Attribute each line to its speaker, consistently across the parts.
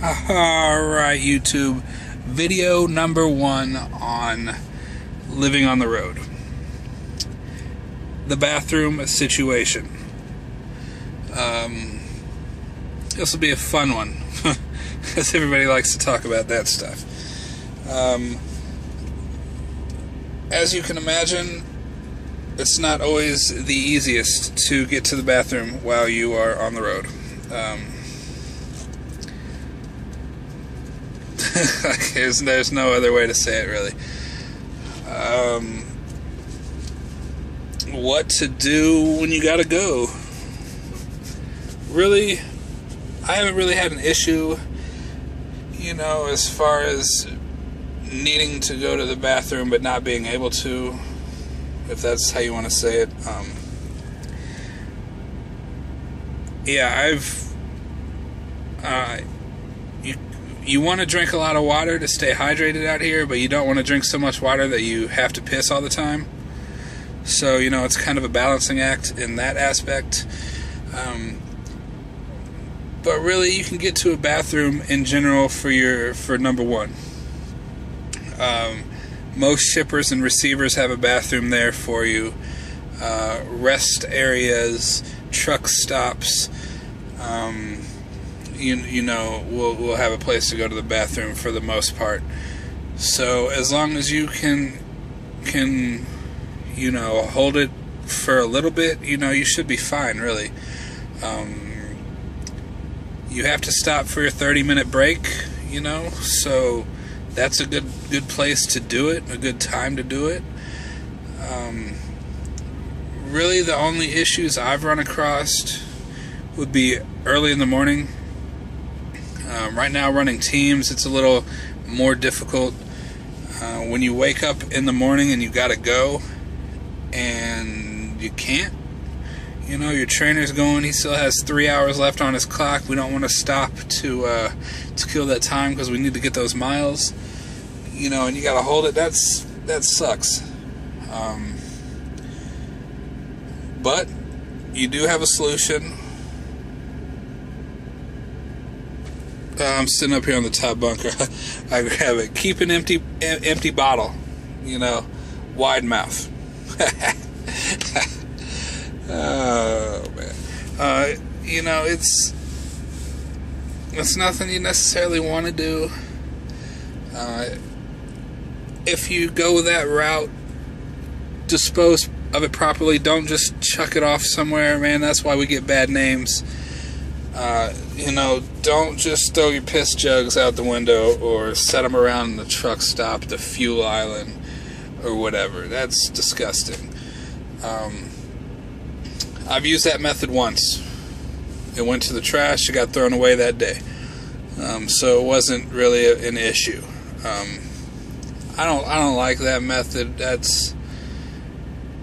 Speaker 1: Alright, YouTube. Video number 1 on living on the road. The bathroom situation. This will be a fun one, because everybody likes to talk about that stuff. As you can imagine, it's not always the easiest to get to the bathroom while you are on the road. There's no other way to say it, really. What to do when you gotta go? Really, I haven't really had an issue, as far as needing to go to the bathroom but not being able to, if that's how you want to say it. You want to drink a lot of water to stay hydrated out here, but you don't want to drink so much water that you have to piss all the time. So, it's kind of a balancing act in that aspect. But really, you can get to a bathroom in general for number 1. Most shippers and receivers have a bathroom there for you. Rest areas, truck stops, we'll have a place to go to the bathroom for the most part. So as long as you can hold it for a little bit, you should be fine, really. You have to stop for your 30-minute break, so that's a good place to do it, a good time to do it. Really, the only issues I've run across would be early in the morning. Right now, running teams, it's a little more difficult. When you wake up in the morning and you gotta go, and you can't, your trainer's going, he still has 3 hours left on his clock. We don't want to stop to kill that time because we need to get those miles, and you gotta hold it. That sucks. But you do have a solution. I'm sitting up here on the top bunker. I grab it. Keep an empty bottle. Wide mouth. Oh man. It's nothing you necessarily want to do. If you go that route, dispose of it properly. Don't just chuck it off somewhere, man. That's why we get bad names. Don't just throw your piss jugs out the window or set them around the truck stop, the fuel island, or whatever. That's disgusting. I've used that method once. It went to the trash. It got thrown away that day. So it wasn't really an issue. I don't like that method.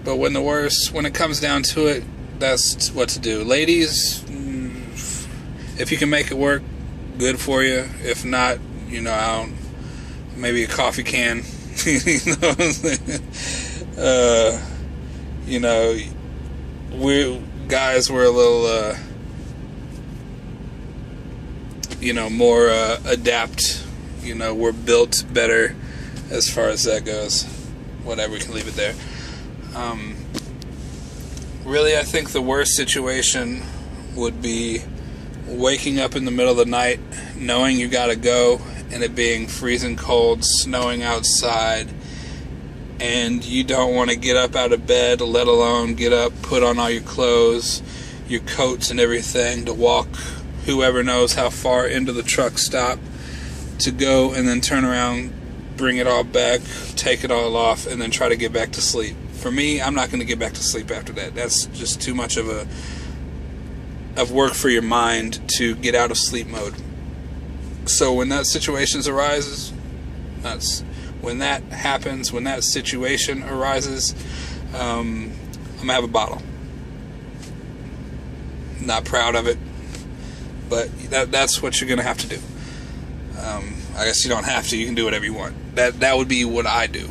Speaker 1: But when it comes down to it, that's what to do. Ladies, if you can make it work, good for you. If not, maybe a coffee can. We guys were a little, more adept. We're built better as far as that goes. Whatever, we can leave it there. Really, I think the worst situation would be waking up in the middle of the night, knowing you gotta go, and it being freezing cold, snowing outside, and you don't want to get up out of bed, let alone get up, put on all your clothes, your coats and everything, to walk whoever knows how far into the truck stop to go, and then turn around, bring it all back, take it all off, and then try to get back to sleep. For me, I'm not going to get back to sleep after that. That's just too much of work for your mind to get out of sleep mode. So when that situation arises, when that situation arises, I'm going to have a bottle. Not proud of it, but that's what you're going to have to do. I guess you don't have to. You can do whatever you want. That would be what I do.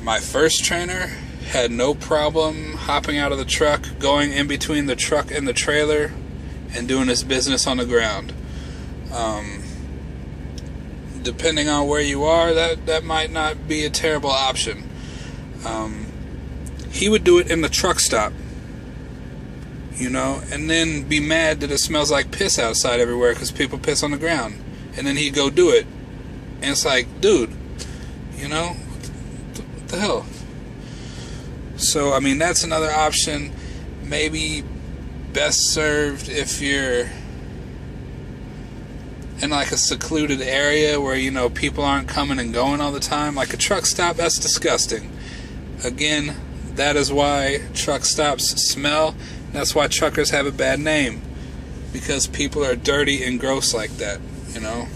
Speaker 1: My first trainer had no problem hopping out of the truck, going in between the truck and the trailer, and doing his business on the ground. Depending on where you are, that might not be a terrible option. He would do it in the truck stop, you know, and then be mad that it smells like piss outside everywhere because people piss on the ground. And then he'd go do it. And it's like, dude, you know, what the hell? So, I mean, that's another option. Maybe best served if you're in like a secluded area where, you know, people aren't coming and going all the time. Like a truck stop, that's disgusting. Again, that is why truck stops smell. That's why truckers have a bad name, because people are dirty and gross like that, you know.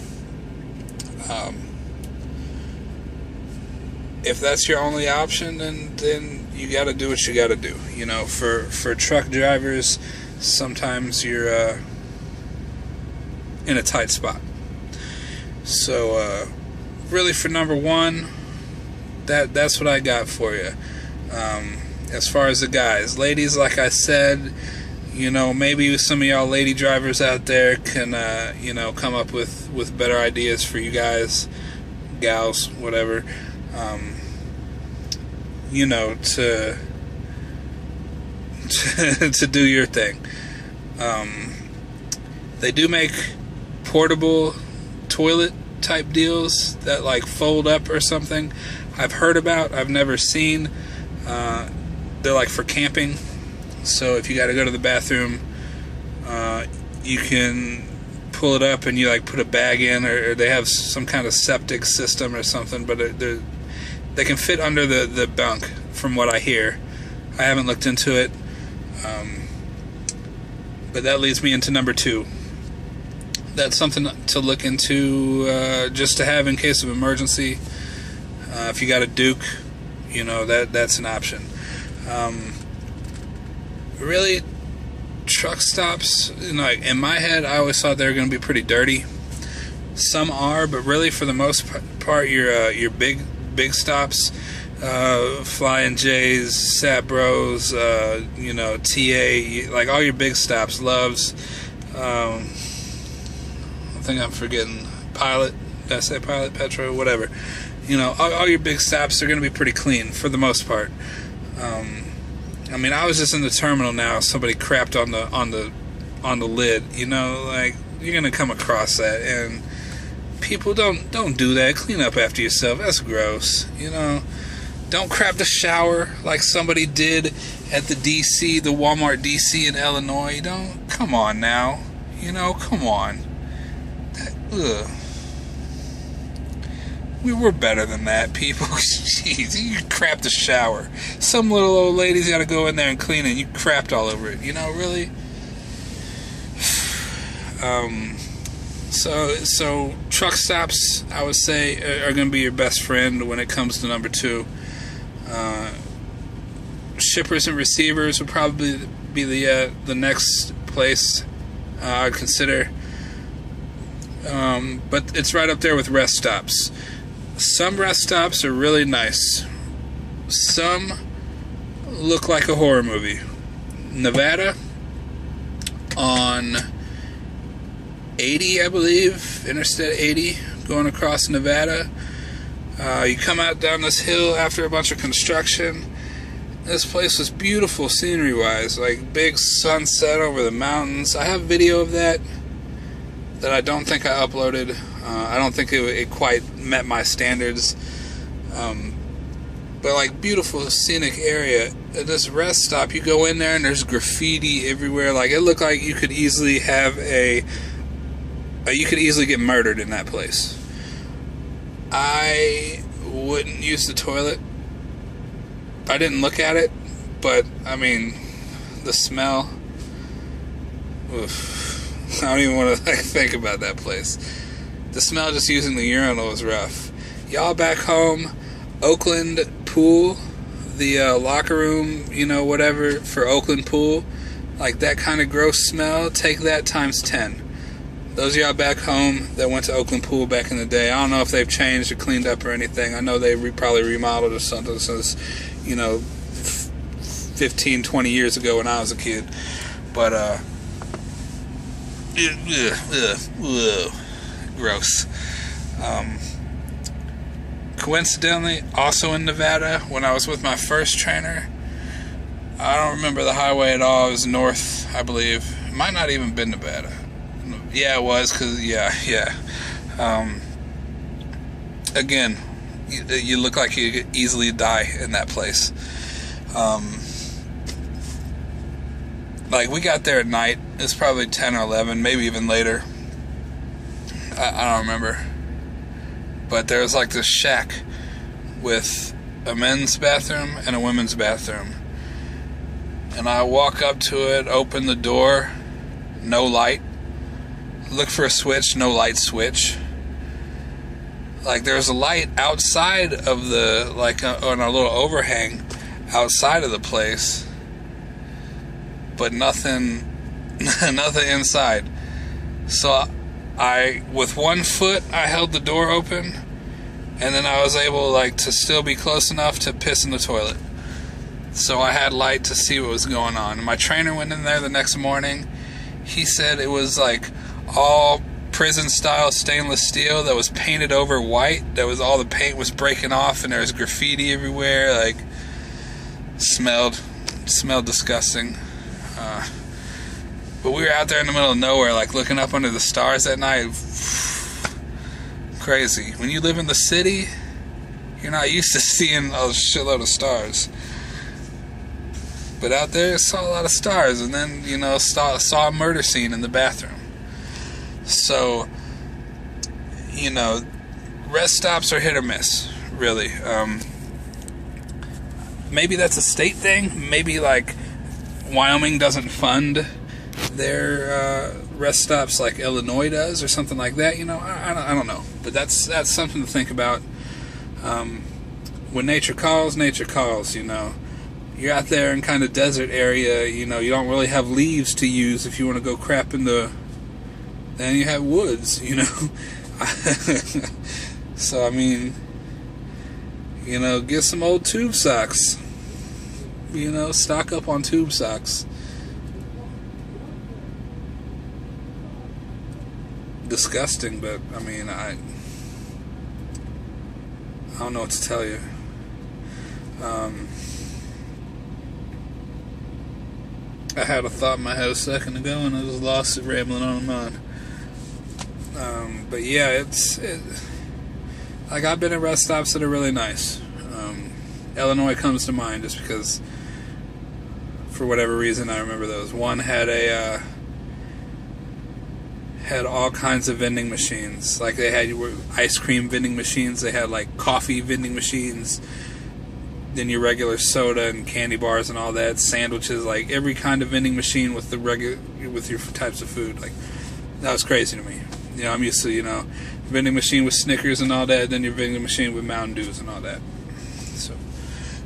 Speaker 1: If that's your only option, then you got to do what you got to do. You know, for truck drivers, sometimes you're in a tight spot. So, really, for number one, that's what I got for you. As far as the guys, ladies, like I said, you know, maybe some of y'all lady drivers out there can, you know, come up with better ideas for you guys, gals, whatever, you know, to do your thing. They do make portable toilet type deals that like fold up or something. I've heard about, I've never seen. They're like for camping, so if you got to go to the bathroom, you can pull it up and you like put a bag in, or they have some kind of septic system or something, but they can fit under the bunk, from what I hear. I haven't looked into it, but that leads me into number two. That's something to look into, just to have in case of emergency. If you got a Duke, you know, that's an option. Really, truck stops, you know, like in my head, I always thought they were going to be pretty dirty. Some are, but really, for the most part, your big stops, Flying J's, Sat Bros, you know, TA, like all your big stops, Loves. I think I'm forgetting Pilot. Did I say Pilot, Petro, whatever. You know, all your big stops are going to be pretty clean for the most part. I mean, I was just in the terminal now. Somebody crapped on the lid. You know, like, you're going to come across that, and people don't do that. Clean up after yourself. That's gross. You know, don't crap the shower like somebody did at the Walmart DC in Illinois. Don't. Come on now. You know, come on. Ugh. We were better than that, people. Jeez, you crapped the shower. Some little old lady's got to go in there and clean it, and you crapped all over it. You know, really? So truck stops, I would say, are going to be your best friend when it comes to number two. Shippers and receivers would probably be the next place I'd consider. But it's right up there with rest stops. Some rest stops are really nice. Some look like a horror movie. Nevada, on 80, I believe, Interstate 80, going across Nevada. You come out down this hill after a bunch of construction. This place was beautiful scenery-wise, like big sunset over the mountains. I have video of that I don't think I uploaded. I don't think it quite met my standards. But like, beautiful scenic area. At this rest stop, you go in there and there's graffiti everywhere. Like, it looked like you could easily have you could easily get murdered in that place. I wouldn't use the toilet. I didn't look at it, but I mean, the smell. Oof. I don't even want to think about that place. The smell just using the urinal was rough. Y'all back home, Oakland pool, the locker room, you know, whatever, for Oakland pool, like that kind of gross smell, take that times 10. Those of y'all back home that went to Oakland pool back in the day, I don't know if they've changed or cleaned up or anything. I know they probably remodeled or something since, you know, 15, 20 years ago when I was a kid. But, Gross. Coincidentally, also in Nevada, when I was with my first trainer, I don't remember the highway at all. It was north, I believe. It might not even been Nevada. Yeah, it was, because, yeah. Again, you look like you could easily die in that place. Like, we got there at night. It was probably 10 or 11, maybe even later. I don't remember. But there was like this shack with a men's bathroom and a women's bathroom. And I walk up to it, open the door, no light. Look for a switch, no light switch. Like, there's a light outside of the, like, on a little overhang outside of the place. But nothing inside. So I, with one foot, I held the door open, and then I was able, like, to still be close enough to piss in the toilet. So I had light to see what was going on. And my trainer went in there the next morning. He said it was, like, all prison-style stainless steel that was painted over white. That was all the paint was breaking off, and there was graffiti everywhere. Like, smelled disgusting. But we were out there in the middle of nowhere, like, looking up under the stars at night. Crazy. When you live in the city, you're not used to seeing a shitload of stars. But out there, saw a lot of stars, and then, you know, saw a murder scene in the bathroom. So, you know, rest stops are hit or miss, really. Maybe that's a state thing. Maybe, like, Wyoming doesn't fund their rest stops like Illinois does, or something like that. You know, I don't know. But that's something to think about. When nature calls, you know. You're out there in kind of desert area, you know, you don't really have leaves to use if you want to go crap in the... Then you have woods, you know. So, I mean, you know, get some old tube socks. You know, stock up on tube socks. Disgusting, but, I mean, I don't know what to tell you. I had a thought in my head a second ago, and I just lost it rambling on and on. But yeah, like, I've been at rest stops that are really nice. Illinois comes to mind just because, for whatever reason, I remember those. One had had all kinds of vending machines. Like, they had ice cream vending machines. They had, like, coffee vending machines. Then your regular soda and candy bars and all that, sandwiches, like every kind of vending machine with with your types of food. Like, that was crazy to me. You know, I'm used to, you know, vending machine with Snickers and all that, then your vending machine with Mountain Dews and all that. So,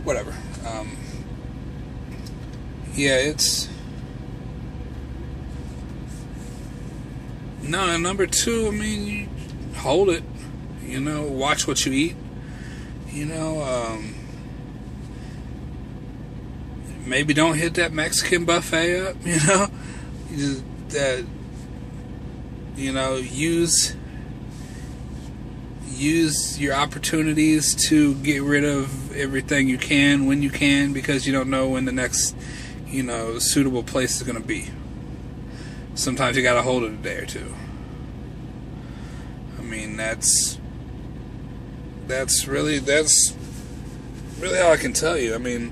Speaker 1: whatever. Yeah, it's... No, number two, I mean, you hold it. You know, watch what you eat. You know, maybe don't hit that Mexican buffet up, you know? You know, use your opportunities to get rid of everything you can when you can, because you don't know when the next, you know, suitable place is going to be. Sometimes you got to hold it a day or two. I mean, that's really all I can tell you. I mean,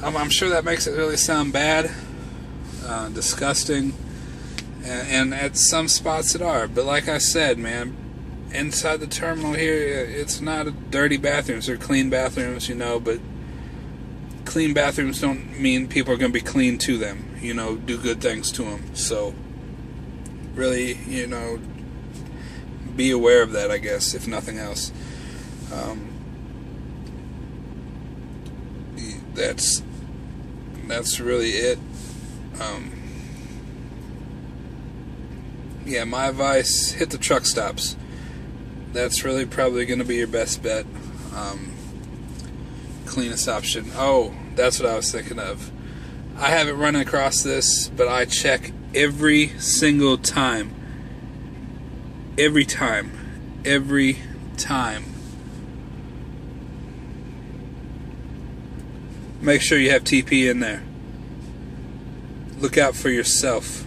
Speaker 1: I'm sure that makes it really sound bad, disgusting, and at some spots it are. But like I said, man, inside the terminal here, it's not a dirty bathrooms. They're clean bathrooms, you know, but clean bathrooms don't mean people are going to be clean to them, you know, do good things to them. So, really, you know, be aware of that, I guess, if nothing else. That's really it. Yeah, my advice, hit the truck stops. That's really probably going to be your best bet. Cleanest option. Oh, that's what I was thinking of. I haven't run across this, but I check every single time every time. Every time. Make sure you have TP in there. Look out for yourself.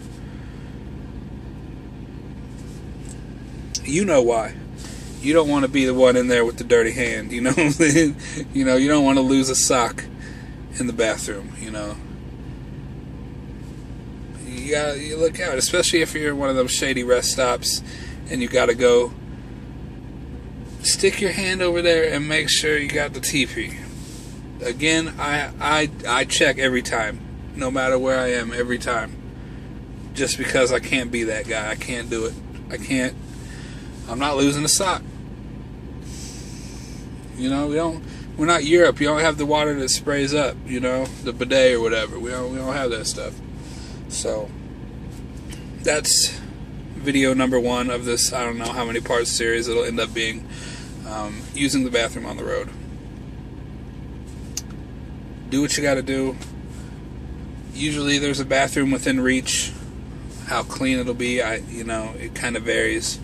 Speaker 1: You know why. You don't want to be the one in there with the dirty hand, you know what I'm saying? You know, you don't want to lose a sock in the bathroom, you know. You look out, especially if you're in one of those shady rest stops and you gotta go. Stick your hand over there and make sure you got the TP. Again, I check every time, no matter where I am, every time. Just because I can't be that guy. I can't do it. I'm not losing a sock. You know, we're not Europe. You don't have the water that sprays up, you know, the bidet or whatever. We don't have that stuff. So that's video number 1 of this, I don't know how many part series it'll end up being, using the bathroom on the road. Do what you gotta do. Usually there's a bathroom within reach. How clean it'll be, you know, it kind of varies.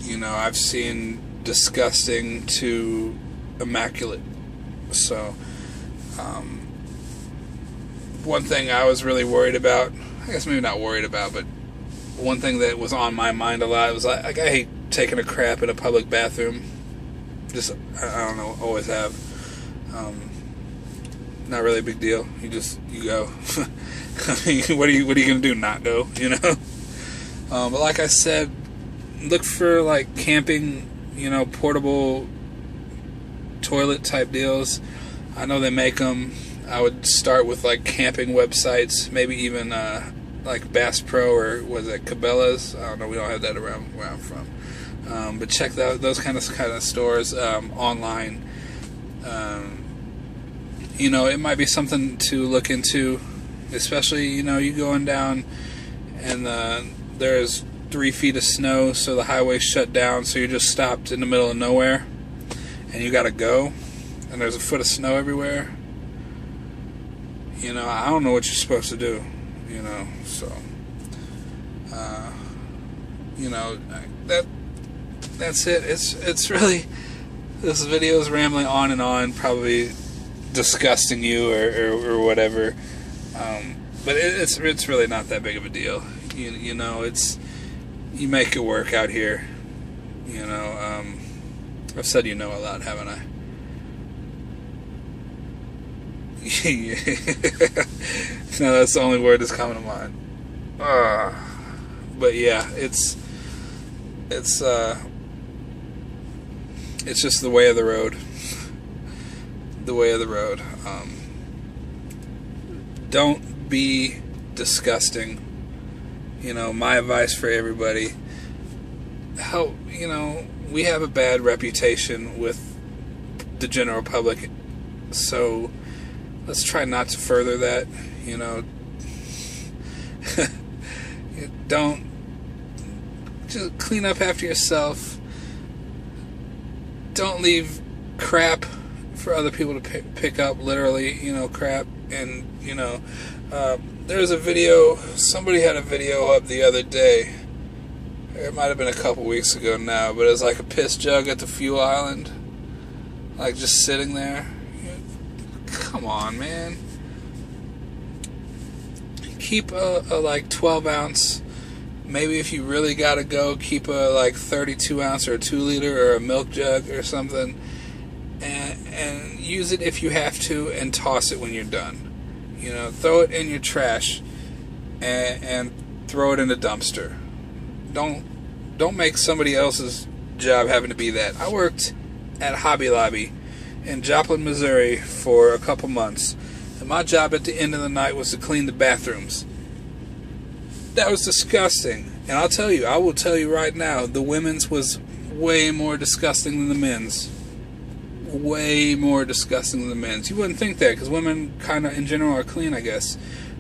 Speaker 1: You know, I've seen disgusting to immaculate. So, one thing I was really worried about, I guess maybe not worried about, but one thing that was on my mind a lot was like I hate taking a crap in a public bathroom. Just, I don't know, always have. Not really a big deal. You go. I mean, what are you gonna do? Not go? You know. But like I said, look for like camping, you know, portable toilet type deals. I know they make them. I would start with like camping websites, maybe even like Bass Pro or was it Cabela's? I don't know. We don't have that around where I'm from. But check those kind of stores online. You know, it might be something to look into, especially, you know, you going down and there's 3 feet of snow, so the highway's shut down, so you're just stopped in the middle of nowhere and you gotta go, and there's a foot of snow everywhere. You know, I don't know what you're supposed to do, you know, so you know, that's it. It's really, this video is rambling on and on, probably disgusting you or whatever, but it's really not that big of a deal. You know, you make it work out here. You know, I've said you know a lot, haven't I? No, that's the only word that's coming to mind. But yeah, it's just the way of the road. The way of the road. Don't be disgusting. You know, my advice for everybody. You know, we have a bad reputation with the general public, so let's try not to further that. You know, don't just clean up after yourself. Don't leave crap for other people to pick up, literally, you know, crap. And, you know, there's a video, somebody had a video up the other day, it might have been a couple weeks ago now, but it was like a piss jug at the fuel island, like just sitting there. Come on, man. Keep a like 12 ounce, maybe if you really gotta go, keep a like 32 ounce or a 2 liter or a milk jug or something, and use it if you have to, and toss it when you're done. You know, throw it in your trash and throw it in the dumpster. Don't make somebody else's job having to be that. I worked at Hobby Lobby in Joplin, Missouri for a couple months, and my job at the end of the night was to clean the bathrooms. That was disgusting. And I'll tell you, I will tell you right now, the women's was way more disgusting than the men's. Way more disgusting than the men's. You wouldn't think that, because women kind of in general are clean, I guess.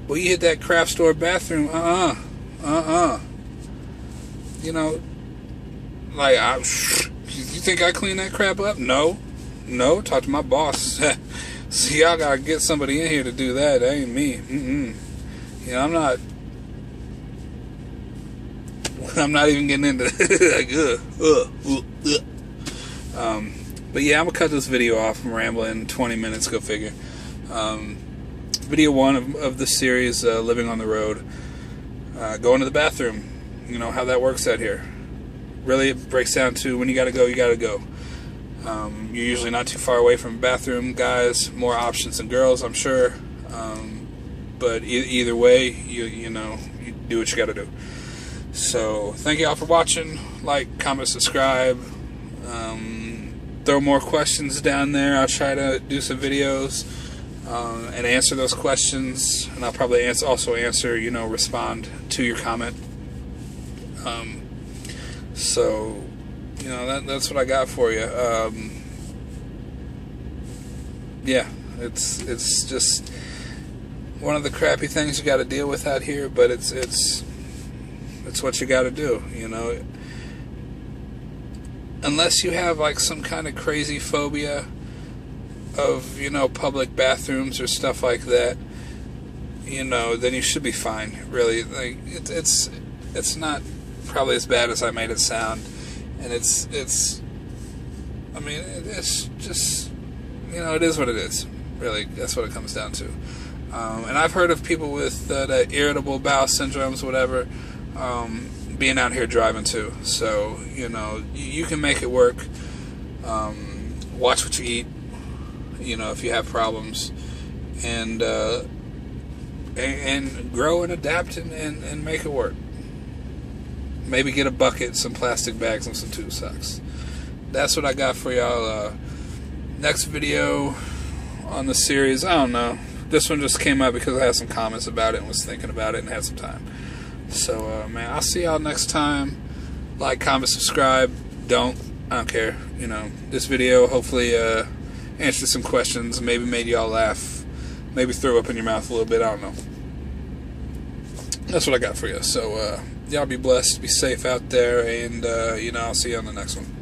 Speaker 1: But you hit that craft store bathroom, you know, like, you think I clean that crap up? No, talk to my boss. See, y'all gotta get somebody in here to do that. That ain't me. You know, I'm not I'm not even getting into it. But yeah, I'm gonna cut this video off. I'm rambling. 20 minutes, go figure. Video 1 of the series, living on the road. Going to the bathroom. You know how that works out here. Really, it breaks down to when you gotta go, you gotta go. You're usually not too far away from a bathroom, guys. More options than girls, I'm sure. But either way, you know, you do what you gotta do. So, thank you all for watching. Like, comment, subscribe. Throw more questions down there. I'll try to do some videos and answer those questions. And I'll probably also answer, you know, respond to your comment. So, you know, that's what I got for you. Yeah, it's just one of the crappy things you got to deal with out here, but it's what you got to do, you know. Unless you have like some kind of crazy phobia of, you know, public bathrooms or stuff like that, you know, then you should be fine. Really, like it's not probably as bad as I made it sound, and it's I mean, it's just, you know, it is what it is. Really, that's what it comes down to. And I've heard of people with that irritable bowel syndromes, whatever, being out here driving too. So, you know, you can make it work. Watch what you eat, you know, if you have problems, and grow and adapt and make it work. Maybe get a bucket, some plastic bags, and some tube socks. That's what I got for y'all. Next video on the series, I don't know. This one just came up because I had some comments about it and was thinking about it and had some time. So, man, I'll see y'all next time. Like, comment, subscribe. I don't care. You know, this video hopefully answered some questions, maybe made y'all laugh, maybe throw up in your mouth a little bit. I don't know. That's what I got for you. So, y'all be blessed, be safe out there, and, you know, I'll see you on the next one.